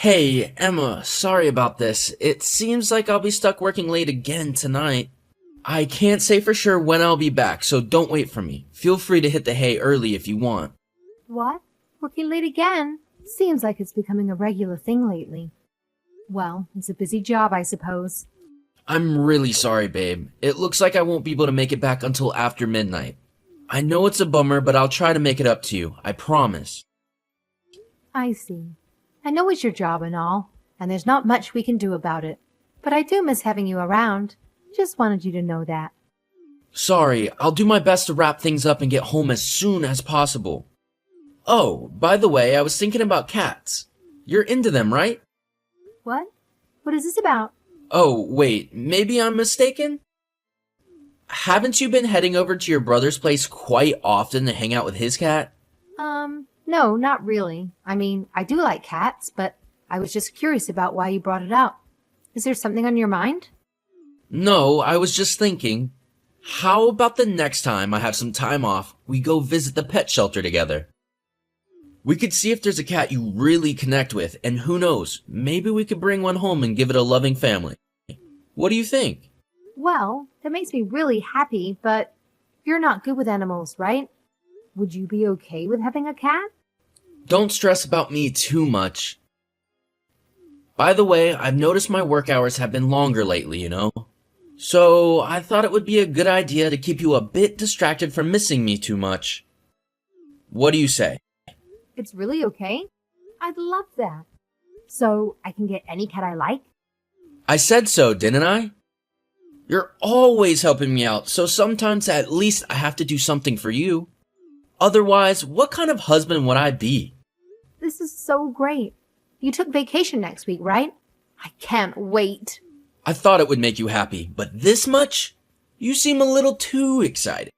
Hey, Emma, sorry about this. It seems like I'll be stuck working late again tonight. I can't say for sure when I'll be back, so don't wait for me. Feel free to hit the hay early if you want. What? Working late again? Seems like it's becoming a regular thing lately. Well, it's a busy job, I suppose. I'm really sorry, babe. It looks like I won't be able to make it back until after midnight. I know it's a bummer, but I'll try to make it up to you. I promise. I see. I know it's your job and all, and there's not much we can do about it. But I do miss having you around. Just wanted you to know that. Sorry, I'll do my best to wrap things up and get home as soon as possible. Oh, by the way, I was thinking about cats. You're into them, right? What? What is this about? Oh, wait, maybe I'm mistaken? Haven't you been heading over to your brother's place quite often to hang out with his cat? No, not really. I mean, I do like cats, but I was just curious about why you brought it up. Is there something on your mind? No, I was just thinking, how about the next time I have some time off, we go visit the pet shelter together? We could see if there's a cat you really connect with, and who knows, maybe we could bring one home and give it a loving family. What do you think? Well, that makes me really happy, but you're not good with animals, right? Would you be okay with having a cat? Don't stress about me too much. By the way, I've noticed my work hours have been longer lately, So I thought it would be a good idea to keep you a bit distracted from missing me too much. What do you say? It's really okay. I'd love that. So I can get any cat I like? I said so, didn't I? You're always helping me out, so sometimes at least I have to do something for you. Otherwise, what kind of husband would I be? This is so great. You took vacation next week, right? I can't wait. I thought it would make you happy, but this much? You seem a little too excited.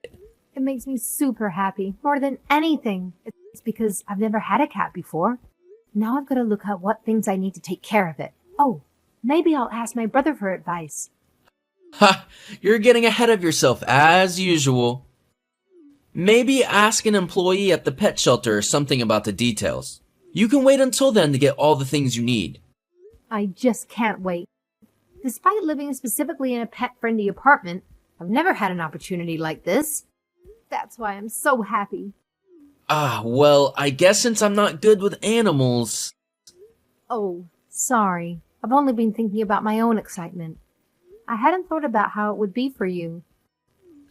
It makes me super happy, more than anything. It's because I've never had a cat before. Now I've got to look at what things I need to take care of it. Oh, maybe I'll ask my brother for advice. Ha! You're getting ahead of yourself, as usual. Maybe ask an employee at the pet shelter or something about the details. You can wait until then to get all the things you need. I just can't wait. Despite living specifically in a pet-friendly apartment, I've never had an opportunity like this. That's why I'm so happy. Well, I guess since I'm not good with animals... Oh, sorry. I've only been thinking about my own excitement. I hadn't thought about how it would be for you.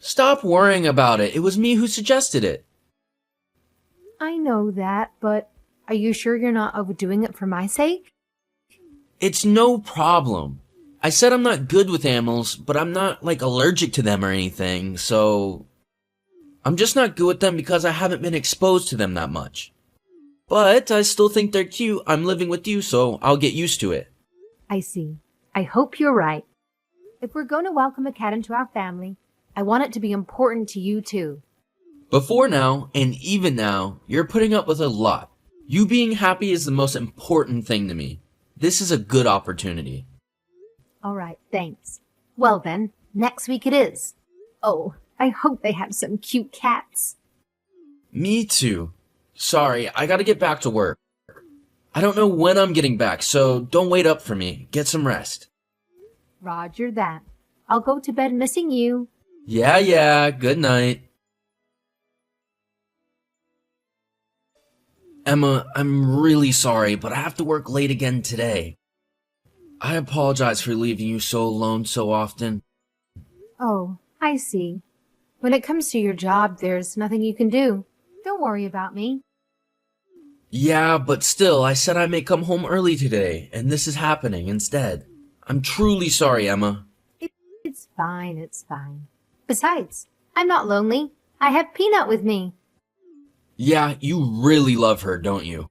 Stop worrying about it. It was me who suggested it. I know that, but are you sure you're not overdoing it for my sake? It's no problem. I said I'm not good with animals, but I'm not, allergic to them or anything, so... I'm just not good with them because I haven't been exposed to them that much. But I still think they're cute. I'm living with you, so I'll get used to it. I see. I hope you're right. If we're going to welcome a cat into our family, I want it to be important to you too. Before now, and even now, you're putting up with a lot. You being happy is the most important thing to me. This is a good opportunity. All right, thanks. Well then, next week it is. Oh, I hope they have some cute cats. Me too. Sorry, I gotta get back to work. I don't know when I'm getting back, so don't wait up for me. Get some rest. Roger that. I'll go to bed missing you. Yeah, good night. Emma, I'm really sorry, but I have to work late again today. I apologize for leaving you so alone so often. Oh, I see. When it comes to your job, there's nothing you can do. Don't worry about me. Yeah, but still, I said I may come home early today, and this is happening instead. I'm truly sorry, Emma. It's fine, it's fine. Besides, I'm not lonely. I have Peanut with me. Yeah, you really love her, don't you?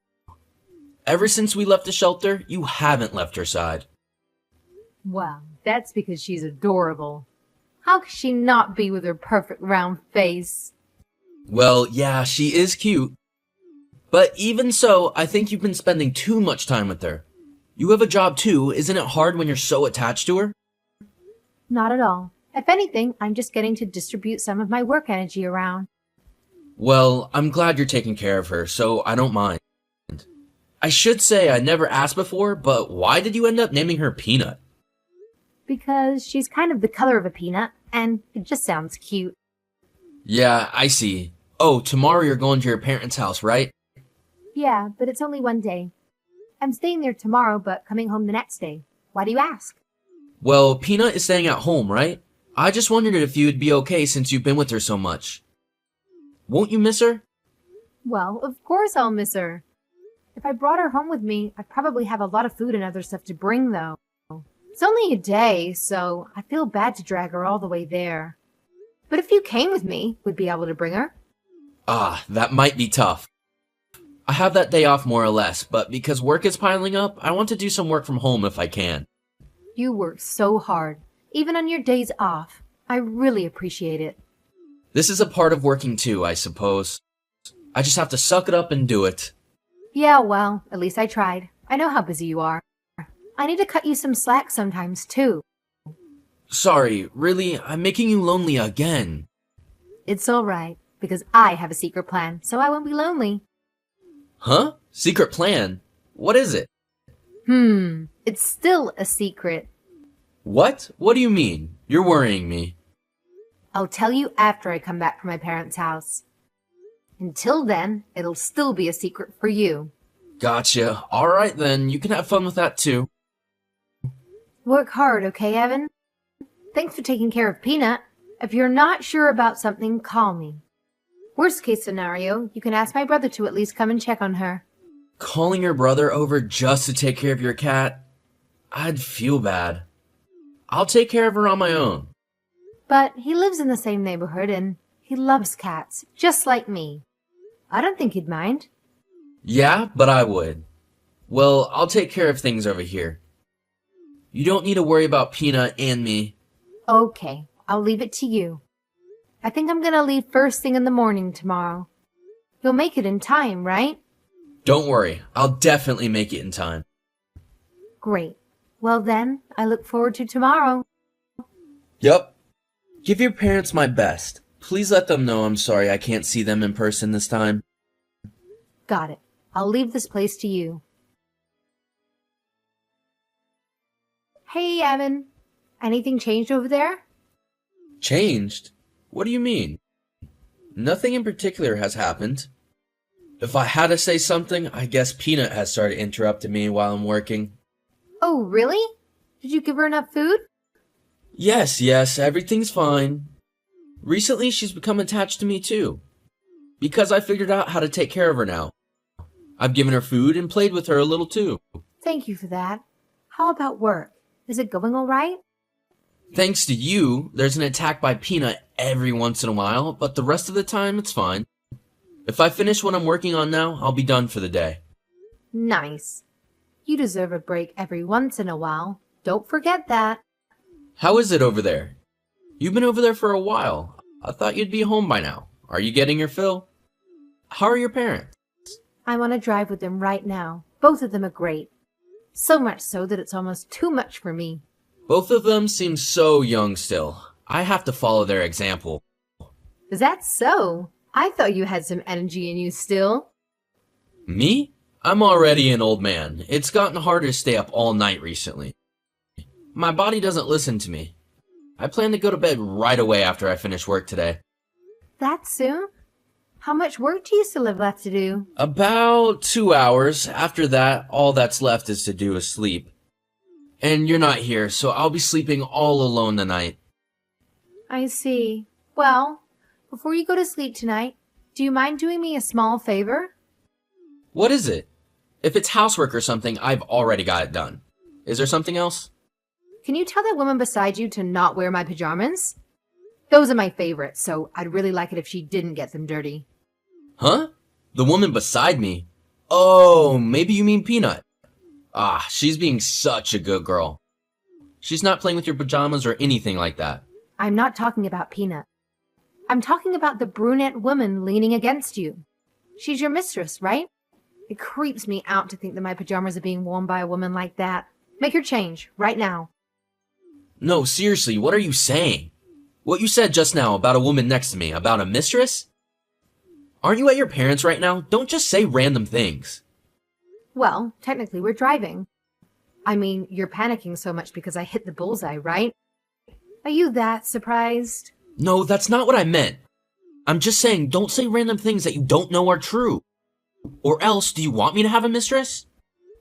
Ever since we left the shelter, you haven't left her side. Well, that's because she's adorable. How could she not be with her perfect round face? Well, yeah, she is cute. But even so, I think you've been spending too much time with her. You have a job too, isn't it hard when you're so attached to her? Not at all. If anything, I'm just getting to distribute some of my work energy around. Well, I'm glad you're taking care of her, so I don't mind. I should say I never asked before, but why did you end up naming her Peanut? Because she's kind of the color of a peanut, and it just sounds cute. Yeah, I see. Oh, tomorrow you're going to your parents' house, right? Yeah, but it's only one day. I'm staying there tomorrow, but coming home the next day. Why do you ask? Well, Peanut is staying at home, right? I just wondered if you'd be okay since you've been with her so much. Won't you miss her? Well, of course I'll miss her. If I brought her home with me, I'd probably have a lot of food and other stuff to bring, though. It's only a day, so I feel bad to drag her all the way there. But if you came with me, we'd be able to bring her. Ah, that might be tough. I have that day off more or less, but because work is piling up, I want to do some work from home if I can. You work so hard, even on your days off. I really appreciate it. This is a part of working too, I suppose. I just have to suck it up and do it. Yeah, well, at least I tried. I know how busy you are. I need to cut you some slack sometimes, too. Sorry, really, I'm making you lonely again. It's all right, because I have a secret plan, so I won't be lonely. Huh? Secret plan? What is it? It's still a secret. What? What do you mean? You're worrying me. I'll tell you after I come back from my parents' house. Until then, it'll still be a secret for you. Gotcha. Alright then, you can have fun with that too. Work hard, okay, Evan? Thanks for taking care of Peanut. If you're not sure about something, call me. Worst case scenario, you can ask my brother to at least come and check on her. Calling your brother over just to take care of your cat? I'd feel bad. I'll take care of her on my own. But he lives in the same neighborhood and he loves cats, just like me. I don't think he'd mind. Yeah, but I would. Well, I'll take care of things over here. You don't need to worry about Peanut and me. Okay, I'll leave it to you. I think I'm gonna leave first thing in the morning tomorrow. You'll make it in time, right? Don't worry, I'll definitely make it in time. Great. Well then, I look forward to tomorrow. Yup. Give your parents my best. Please let them know I'm sorry I can't see them in person this time. Got it. I'll leave this place to you. Hey, Evan. Anything changed over there? Changed? What do you mean? Nothing in particular has happened. If I had to say something, I guess Peanut has started interrupting me while I'm working. Oh, really? Did you give her enough food? Yes, everything's fine. Recently, she's become attached to me too. Because I figured out how to take care of her now. I've given her food and played with her a little too. Thank you for that. How about work? Is it going all right? Thanks to you, there's an attack by Peanut every once in a while, but the rest of the time it's fine. If I finish what I'm working on now, I'll be done for the day. Nice. You deserve a break every once in a while. Don't forget that. How is it over there? You've been over there for a while. I thought you'd be home by now. Are you getting your fill? How are your parents? I'm on a drive with them right now. Both of them are great. So much so that it's almost too much for me. Both of them seem so young still. I have to follow their example. Is that so? I thought you had some energy in you still. Me? I'm already an old man. It's gotten harder to stay up all night recently. My body doesn't listen to me. I plan to go to bed right away after I finish work today. That soon? How much work do you still have left to do? About 2 hours. After that, all that's left is to do is sleep. And you're not here, so I'll be sleeping all alone tonight. I see. Well, before you go to sleep tonight, do you mind doing me a small favor? What is it? If it's housework or something, I've already got it done. Is there something else? Can you tell that woman beside you to not wear my pajamas? Those are my favorites, so I'd really like it if she didn't get them dirty. Huh? The woman beside me? Oh, maybe you mean Peanut. Ah, she's being such a good girl. She's not playing with your pajamas or anything like that. I'm not talking about Peanut. I'm talking about the brunette woman leaning against you. She's your mistress, right? It creeps me out to think that my pajamas are being worn by a woman like that. Make her change, right now. No, seriously, what are you saying? What you said just now about a woman next to me, about a mistress? Aren't you at your parents' right now? Don't just say random things. Well, technically we're driving. I mean, you're panicking so much because I hit the bullseye, right? Are you that surprised? No, that's not what I meant. I'm just saying, don't say random things that you don't know are true. Or else, do you want me to have a mistress?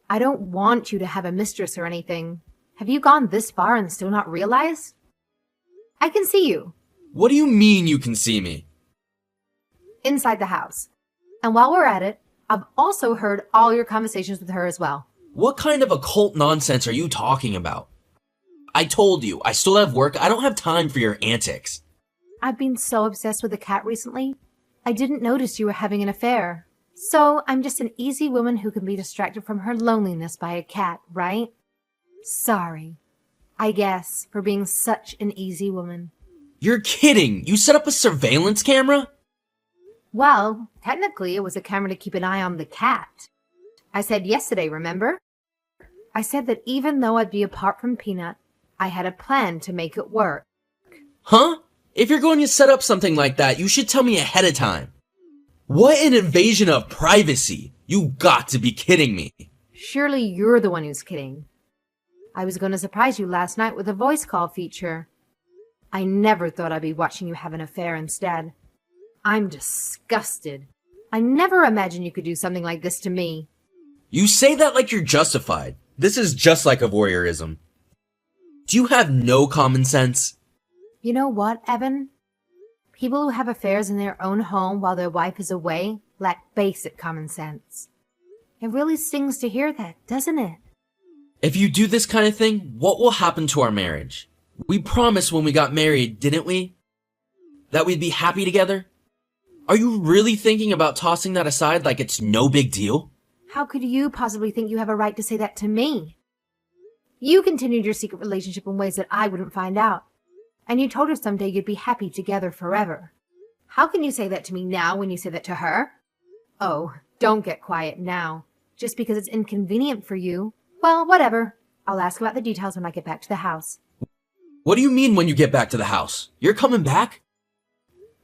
I don't want you to have a mistress or anything. Have you gone this far and still not realized? I can see you. What do you mean you can see me? Inside the house. And while we're at it, I've also heard all your conversations with her as well. What kind of occult nonsense are you talking about? I told you, I still have work. I don't have time for your antics. I've been so obsessed with the cat recently, I didn't notice you were having an affair. So I'm just an easy woman who can be distracted from her loneliness by a cat, right? Sorry, I guess, for being such an easy woman. You're kidding! You set up a surveillance camera? Well, technically it was a camera to keep an eye on the cat. I said yesterday, remember? I said that even though I'd be apart from Peanut, I had a plan to make it work. Huh? If you're going to set up something like that, you should tell me ahead of time. What an invasion of privacy! You got to be kidding me. Surely you're the one who's kidding. I was going to surprise you last night with a voice call feature. I never thought I'd be watching you have an affair instead. I'm disgusted. I never imagined you could do something like this to me. You say that like you're justified. This is just like a voyeurism. Do you have no common sense? You know what, Evan? People who have affairs in their own home while their wife is away lack basic common sense. It really stings to hear that, doesn't it? If you do this kind of thing, what will happen to our marriage? We promised when we got married, didn't we? That we'd be happy together? Are you really thinking about tossing that aside like it's no big deal? How could you possibly think you have a right to say that to me? You continued your secret relationship in ways that I wouldn't find out. And you told her someday you'd be happy together forever. How can you say that to me now when you say that to her? Oh, don't get quiet now. Just because it's inconvenient for you. Well, whatever. I'll ask about the details when I get back to the house. What do you mean when you get back to the house? You're coming back?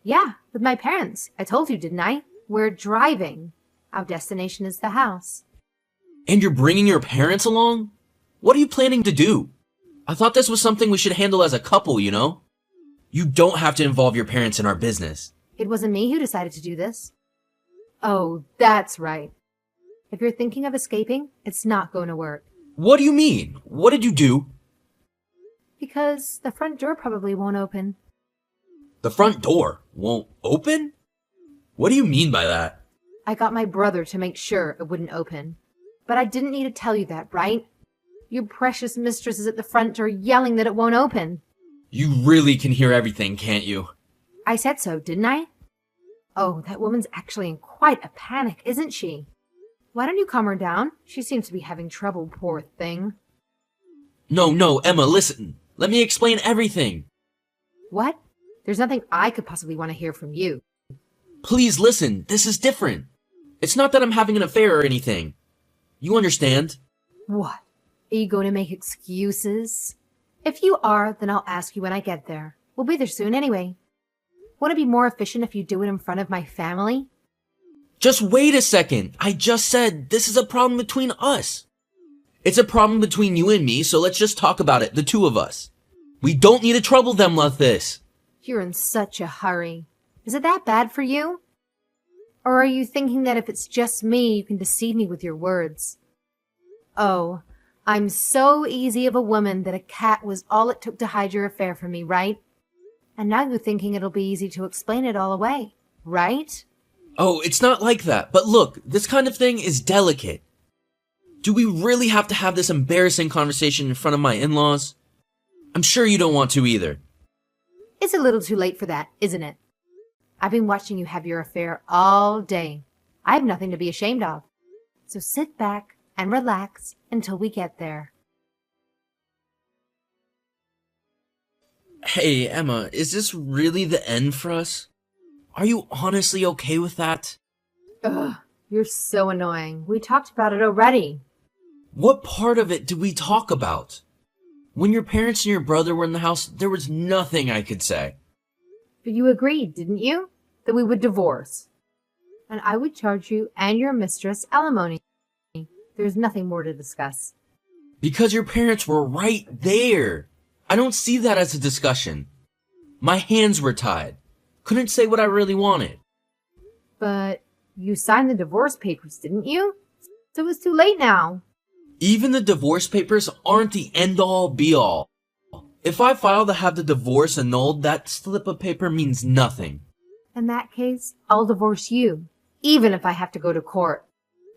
Yeah, with my parents. I told you, didn't I? We're driving. Our destination is the house. And you're bringing your parents along? What are you planning to do? I thought this was something we should handle as a couple, you know? You don't have to involve your parents in our business. It wasn't me who decided to do this. Oh, that's right. If you're thinking of escaping, it's not going to work. What do you mean? What did you do? Because the front door probably won't open. The front door won't open? What do you mean by that? I got my brother to make sure it wouldn't open. But I didn't need to tell you that, right? Your precious mistress is at the front door yelling that it won't open. You really can hear everything, can't you? I said so, didn't I? Oh, that woman's actually in quite a panic, isn't she? Why don't you calm her down? She seems to be having trouble, poor thing. No, Emma, listen. Let me explain everything. What? There's nothing I could possibly want to hear from you. Please listen, this is different. It's not that I'm having an affair or anything. You understand? What? Are you going to make excuses? If you are, then I'll ask you when I get there. We'll be there soon anyway. Wouldn't it be more efficient if you do it in front of my family? Just wait a second. I just said this is a problem between us. It's a problem between you and me, so let's just talk about it, the two of us. We don't need to trouble them like this. You're in such a hurry. Is it that bad for you? Or are you thinking that if it's just me, you can deceive me with your words? Oh, I'm so easy of a woman that a cat was all it took to hide your affair from me, right? And now you're thinking it'll be easy to explain it all away, right? Oh, it's not like that. But look, this kind of thing is delicate. Do we really have to have this embarrassing conversation in front of my in-laws? I'm sure you don't want to either. It's a little too late for that, isn't it? I've been watching you have your affair all day. I have nothing to be ashamed of. So sit back and relax until we get there. Hey, Emma, is this really the end for us? Are you honestly okay with that? Ugh, you're so annoying. We talked about it already. What part of it did we talk about? When your parents and your brother were in the house, there was nothing I could say. But you agreed, didn't you? That we would divorce. And I would charge you and your mistress alimony. There's nothing more to discuss. Because your parents were right there. I don't see that as a discussion. My hands were tied. Couldn't say what I really wanted. But you signed the divorce papers, didn't you? So it's too late now. Even the divorce papers aren't the end-all be-all. If I file to have the divorce annulled, that slip of paper means nothing. In that case, I'll divorce you, even if I have to go to court.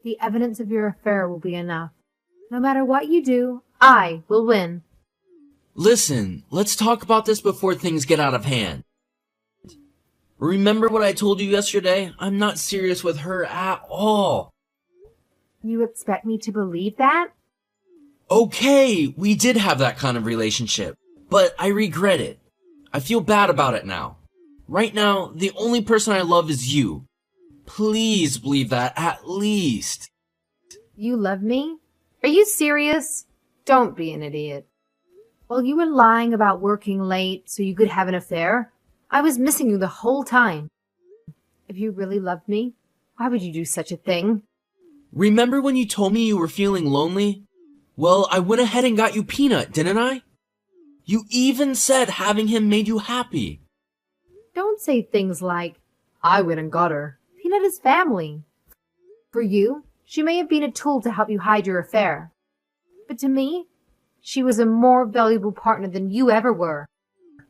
The evidence of your affair will be enough. No matter what you do, I will win. Listen, let's talk about this before things get out of hand. Remember what I told you yesterday? I'm not serious with her at all. You expect me to believe that? Okay, we did have that kind of relationship, but I regret it. I feel bad about it now. Right now, the only person I love is you. Please believe that at least. You love me? Are you serious? Don't be an idiot. While you were lying about working late so you could have an affair, I was missing you the whole time. If you really loved me, why would you do such a thing? Remember when you told me you were feeling lonely? Well, I went ahead and got you Peanut, didn't I? You even said having him made you happy. Don't say things like, I went and got her. Peanut is family. For you, she may have been a tool to help you hide your affair. But to me, she was a more valuable partner than you ever were.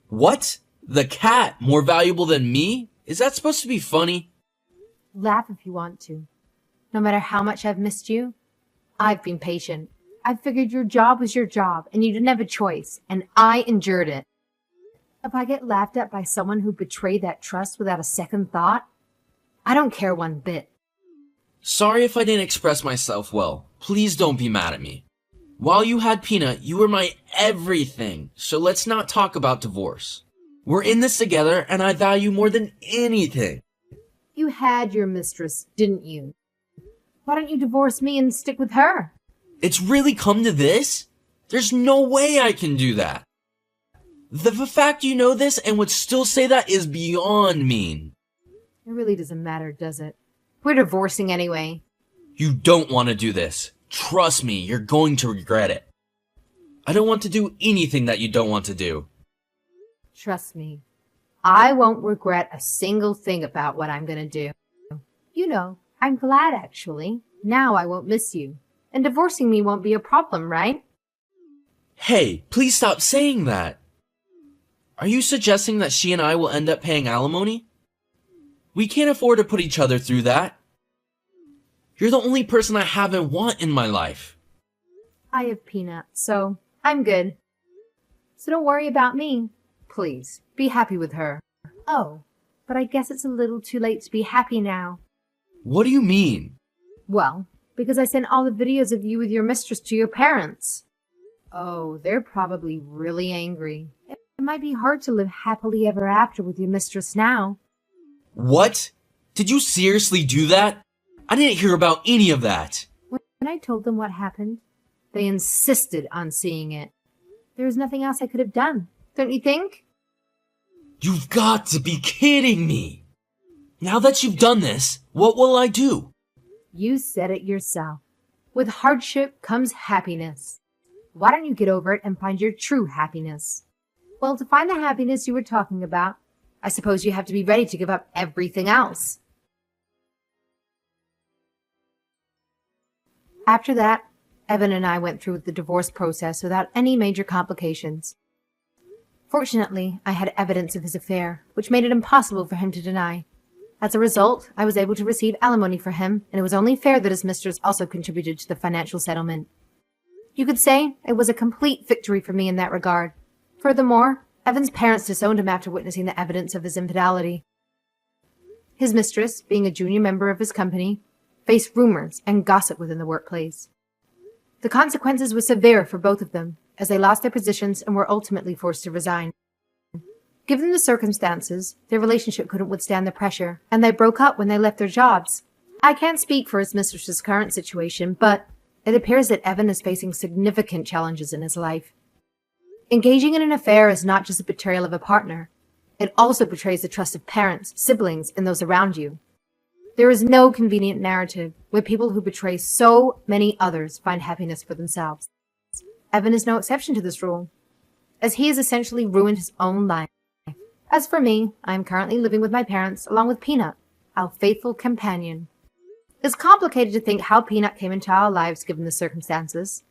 What? The cat more valuable than me? Is that supposed to be funny? Laugh if you want to. No matter how much I've missed you, I've been patient. I figured your job was your job, and you didn't have a choice, and I endured it. If I get laughed at by someone who betrayed that trust without a second thought, I don't care one bit. Sorry if I didn't express myself well. Please don't be mad at me. While you had Peanut, you were my everything, so let's not talk about divorce. We're in this together, and I value more than anything. You had your mistress, didn't you? Why don't you divorce me and stick with her? It's really come to this? There's no way I can do that. The fact you know this and would still say that is beyond mean. It really doesn't matter, does it? We're divorcing anyway. You don't want to do this. Trust me, you're going to regret it. I don't want to do anything that you don't want to do. Trust me, I won't regret a single thing about what I'm going to do. You know, I'm glad actually. Now I won't miss you. And divorcing me won't be a problem, right? Hey, please stop saying that. Are you suggesting that she and I will end up paying alimony? We can't afford to put each other through that. You're the only person I haven't want in my life. I have Peanut, so I'm good. So don't worry about me. Please, be happy with her. Oh, but I guess it's a little too late to be happy now. What do you mean? Well, because I sent all the videos of you with your mistress to your parents. Oh, they're probably really angry. It might be hard to live happily ever after with your mistress now. What? Did you seriously do that? I didn't hear about any of that. When I told them what happened, they insisted on seeing it. There was nothing else I could have done, don't you think? You've got to be kidding me. Now that you've done this, what will I do? You said it yourself. With hardship comes happiness. Why don't you get over it and find your true happiness? Well, to find the happiness you were talking about, I suppose you have to be ready to give up everything else. After that, Evan and I went through the divorce process without any major complications. Fortunately, I had evidence of his affair, which made it impossible for him to deny. As a result, I was able to receive alimony for him, and it was only fair that his mistress also contributed to the financial settlement. You could say it was a complete victory for me in that regard. Furthermore, Evan's parents disowned him after witnessing the evidence of his infidelity. His mistress, being a junior member of his company, faced rumors and gossip within the workplace. The consequences were severe for both of them, as they lost their positions and were ultimately forced to resign. Given the circumstances, their relationship couldn't withstand the pressure, and they broke up when they left their jobs. I can't speak for his mistress's current situation, but it appears that Evan is facing significant challenges in his life. Engaging in an affair is not just a betrayal of a partner. It also betrays the trust of parents, siblings, and those around you. There is no convenient narrative where people who betray so many others find happiness for themselves. Evan is no exception to this rule, as he has essentially ruined his own life. As for me, I am currently living with my parents along with Peanut, our faithful companion. It's complicated to think how Peanut came into our lives given the circumstances.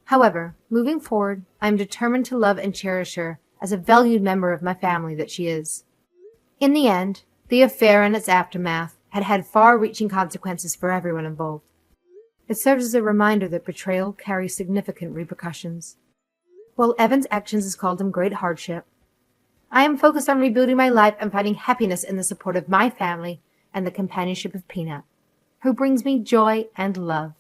However, moving forward, I am determined to love and cherish her as a valued member of my family that she is. In the end, the affair and its aftermath had far-reaching consequences for everyone involved. It serves as a reminder that betrayal carries significant repercussions. While Evan's actions has caused him great hardship, I am focused on rebuilding my life and finding happiness in the support of my family and the companionship of Peanut, who brings me joy and love.